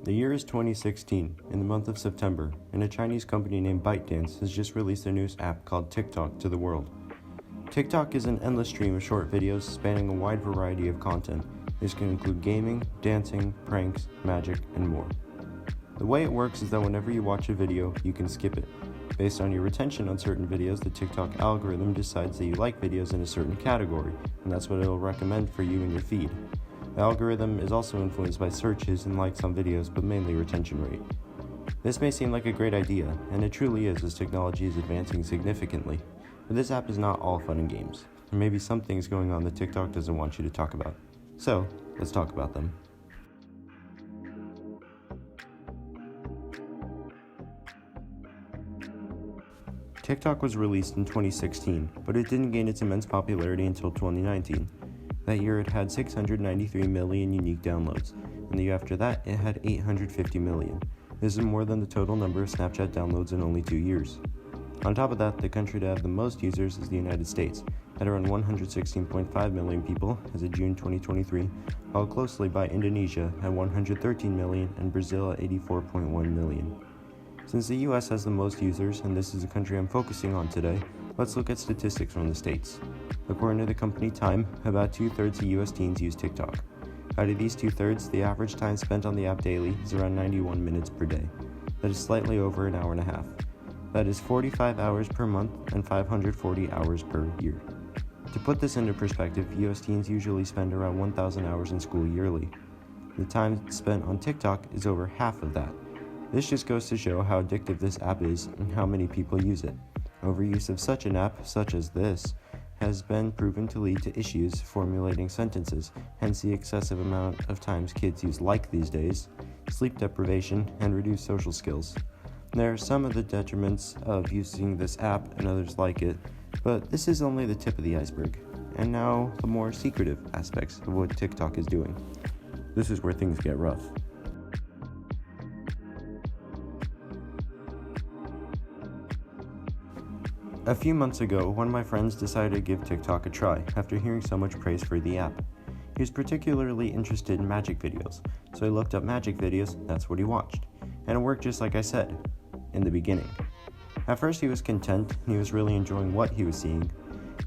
The year is 2016. In the month of September, and a Chinese company named ByteDance has just released a news app called TikTok to the world. TikTok is an endless stream of short videos spanning a wide variety of content. This can include gaming, dancing, pranks, magic, and more. The way it works is that whenever you watch a video, you can skip it. Based on your retention on certain videos, the TikTok algorithm decides that you like videos in a certain category, and that's what it'll recommend for you in your feed. The algorithm is also influenced by searches and likes on videos, but mainly retention rate. This may seem like a great idea, and it truly is as technology is advancing significantly, but this app is not all fun and games. There may be some things going on that TikTok doesn't want you to talk about. So, let's talk about them. TikTok was released in 2016, but it didn't gain its immense popularity until 2019. That year it had 693 million unique downloads, and the year after that it had 850 million. This is more than the total number of Snapchat downloads in only 2 years. On top of that, the country to have the most users is the United States, at around 116.5 million people as of June 2023, followed closely by Indonesia at 113 million and Brazil at 84.1 million. Since the US has the most users, and this is the country I'm focusing on today, let's look at statistics from the States. According to the company Time, about 2/3 of US teens use TikTok. Out of these 2/3, the average time spent on the app daily is around 91 minutes per day. That is slightly over an hour and a half. That is 45 hours per month and 540 hours per year. To put this into perspective, US teens usually spend around 1,000 hours in school yearly. The time spent on TikTok is over half of that. This just goes to show how addictive this app is and how many people use it. Overuse of such an app, such as this, has been proven to lead to issues formulating sentences, hence the excessive amount of times kids use like these days, sleep deprivation, and reduced social skills. There are some of the detriments of using this app and others like it, but this is only the tip of the iceberg. And now the more secretive aspects of what TikTok is doing. This is where things get rough. A few months ago, one of my friends decided to give TikTok a try after hearing so much praise for the app. He was particularly interested in magic videos, so he looked up magic videos, that's what he watched. And it worked just like I said, in the beginning. At first he was content, and he was really enjoying what he was seeing.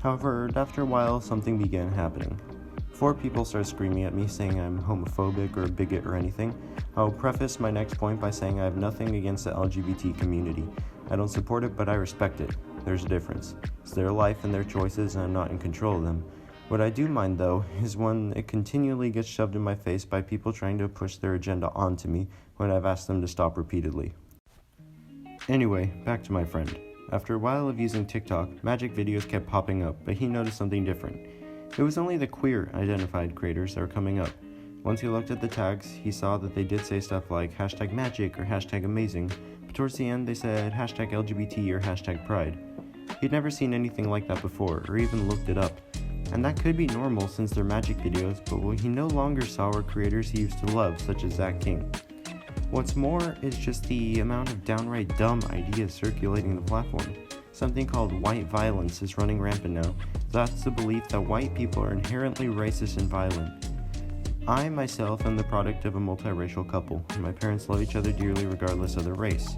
However, after a while, something began happening. Before people start screaming at me saying I'm homophobic or a bigot or anything, I'll preface my next point by saying I have nothing against the LGBT community. I don't support it, but I respect it. There's a difference. It's their life and their choices, and I'm not in control of them. What I do mind, though, is when it continually gets shoved in my face by people trying to push their agenda onto me when I've asked them to stop repeatedly. Anyway, back to my friend. After a while of using TikTok, magic videos kept popping up, but he noticed something different. It was only the queer-identified creators that were coming up. Once he looked at the tags, he saw that they did say stuff like #magic or #amazing, but towards the end they said #LGBT or #pride. He'd never seen anything like that before, or even looked it up. And that could be normal since they're magic videos, but what he no longer saw were creators he used to love, such as Zach King. What's more is just the amount of downright dumb ideas circulating the platform. Something called white violence is running rampant now. That's the belief that white people are inherently racist and violent. I, myself, am the product of a multiracial couple, and my parents love each other dearly regardless of their race.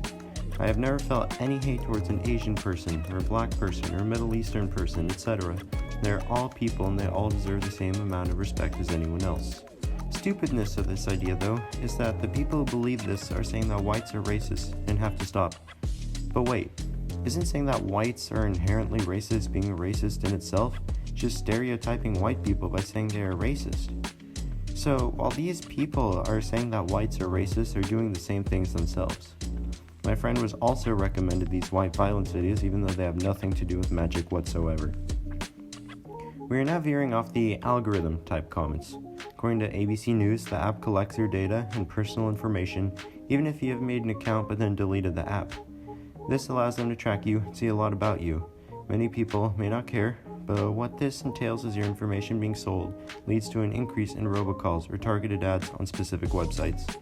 I have never felt any hate towards an Asian person, or a black person, or a Middle Eastern person, etc. They're all people and they all deserve the same amount of respect as anyone else. Stupidness of this idea, though, is that the people who believe this are saying that whites are racist and have to stop. But wait, isn't saying that whites are inherently racist being racist in itself? Just stereotyping white people by saying they are racist. So, while these people are saying that whites are racist, they're doing the same things themselves. My friend was also recommended these white violence videos even though they have nothing to do with magic whatsoever. We are now veering off the algorithm type comments. According to ABC News, the app collects your data and personal information even if you have made an account but then deleted the app. This allows them to track you and see a lot about you. Many people may not care, but what this entails is your information being sold leads to an increase in robocalls or targeted ads on specific websites.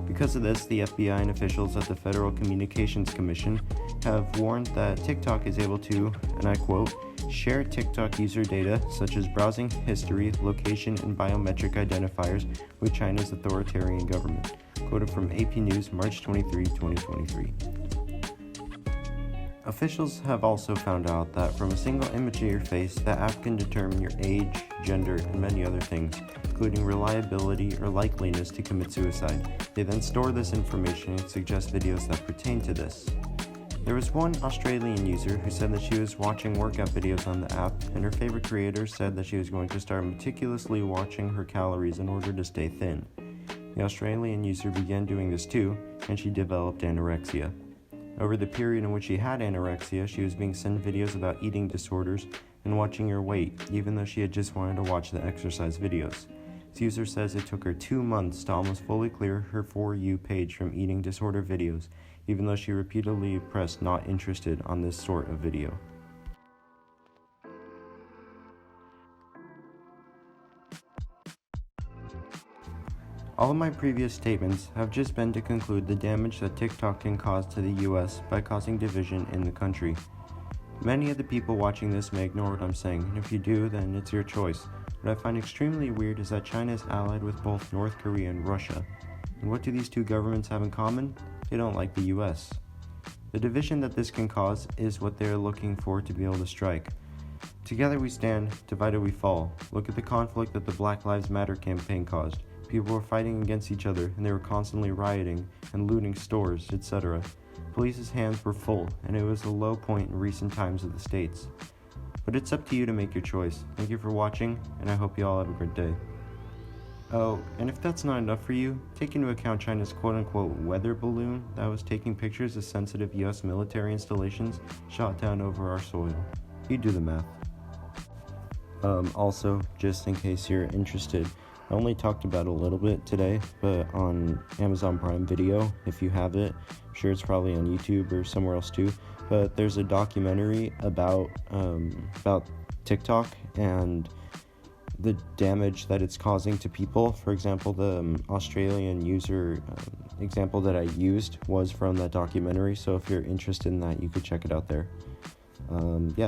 Because of this, the FBI and officials at the Federal Communications Commission have warned that TikTok is able to, and I quote, share TikTok user data such as browsing history, location, and biometric identifiers with China's authoritarian government. Quoted from AP News, March 23, 2023. Officials have also found out that from a single image of your face, the app can determine your age, gender, and many other things, including reliability or likeliness to commit suicide. They then store this information and suggest videos that pertain to this. There was one Australian user who said that she was watching workout videos on the app, and her favorite creator said that she was going to start meticulously watching her calories in order to stay thin. The Australian user began doing this too, and she developed anorexia. Over the period in which she had anorexia, she was being sent videos about eating disorders and watching her weight, even though she had just wanted to watch the exercise videos. This user says it took her 2 months to almost fully clear her For You page from eating disorder videos, even though she repeatedly pressed not interested on this sort of video. All of my previous statements have just been to conclude the damage that TikTok can cause to the US by causing division in the country. Many of the people watching this may ignore what I'm saying, and if you do, then it's your choice. What I find extremely weird is that China is allied with both North Korea and Russia. And what do these two governments have in common? They don't like the US. The division that this can cause is what they are looking for to be able to strike. Together we stand, divided we fall. Look at the conflict that the Black Lives Matter campaign caused. People were fighting against each other, and they were constantly rioting and looting stores, etc. Police's hands were full, and it was a low point in recent times of the States. But it's up to you to make your choice. Thank you for watching, and I hope you all have a great day. Oh, and if that's not enough for you, take into account China's quote-unquote weather balloon that was taking pictures of sensitive US military installations shot down over our soil. You do the math. Also, just in case you're interested, I only talked about it a little bit today, but on Amazon Prime Video, if you have it, I'm sure it's probably on YouTube or somewhere else too, but there's a documentary about TikTok and the damage that it's causing to people. For example, the Australian user example that I used was from that documentary, so if you're interested in that, you could check it out there.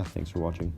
Thanks for watching.